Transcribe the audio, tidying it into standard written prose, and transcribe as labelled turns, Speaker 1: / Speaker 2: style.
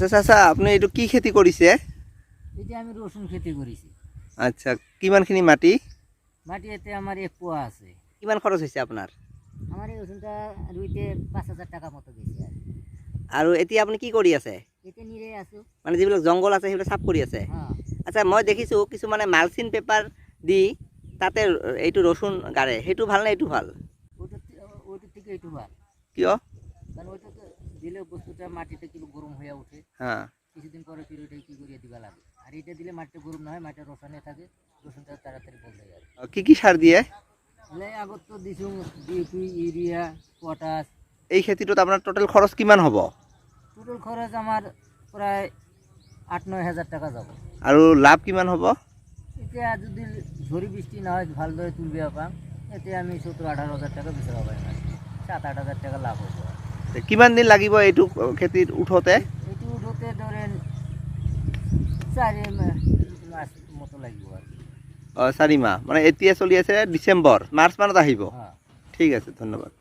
Speaker 1: আচ্ছা চাচা আপুনি এইটো কি খেতি কৰিছে?
Speaker 2: এটা আমি রসুন খেতি করেছি।
Speaker 1: আচ্ছা কিমানখিনি মাটি?
Speaker 2: মাটি এতে আমার 1 পোয়া আছে।
Speaker 1: কিমান খৰচ হৈছে আপোনাৰ?
Speaker 2: আমার এই রসুনটা রুইতে 5,000 টাকা মতো গেছে আর কি।
Speaker 1: আৰু এতিয়া আপুনি কি কৰি আছে?
Speaker 2: এতে নিরে আছো।
Speaker 1: মানে যিবিলাক জংঘল আছে সেইবিলাক চাফ কৰি আছে?
Speaker 2: হ্যাঁ।
Speaker 1: আচ্ছা মই দেখিছোঁ কিছুমানে মালচিন পেপাৰ দি তাতে এইটো ৰচুন গাড়ে, সেইটো ভাল নে এইটো ভাল?
Speaker 2: ওইটার থেকে একটু ভালো,
Speaker 1: কিয়?
Speaker 2: কারণ ওইটাতে দিলে বস্তুটা মাটিতে একটু গরম হয়ে ওঠে,
Speaker 1: হ্যাঁ
Speaker 2: কিছুদিন পরে ফির ওইটা কি করিয়ে দিবা লাগে। আর এটা দিলে মাটিটা গরম না হয়, মাটিটা রসায়নে থাকে, রসুনটা তাড়াতাড়ি বদলে যায়।
Speaker 1: কি সাৰ দিয়ে?
Speaker 2: আগত তো দিছো ডিপি, ইউরিয়া, পটাশ।
Speaker 1: এই খেতিটোত আপোনাৰ টোটেল খৰচ কিমান হ'ব?
Speaker 2: টোটাল খরচ আমার প্রায় 8-9 হাজার টাকা যাব।
Speaker 1: আৰু লাভ কিমান হ'ব?
Speaker 2: এতিয়া যদি ঝড়ি বৃষ্টি না হয় ভালদরে তুলবে পাম, এতে আমি 17-18 হাজার টাকা বেচা পাই না, 7-8 হাজার টাকা লাভ হইব।
Speaker 1: কিমান দিন লাগিব এইটো খেতিত উঠোতে?
Speaker 2: এটি উঠোতে ধরেন 4 মাস মতো লাগিব আর কি।
Speaker 1: 4 মাহ, মানে এতিয়া চলি আছে ডিচেম্বৰ, মাৰ্চ মানত আহিব।
Speaker 2: হ্যাঁ।
Speaker 1: ঠিক আছে, ধন্যবাদ।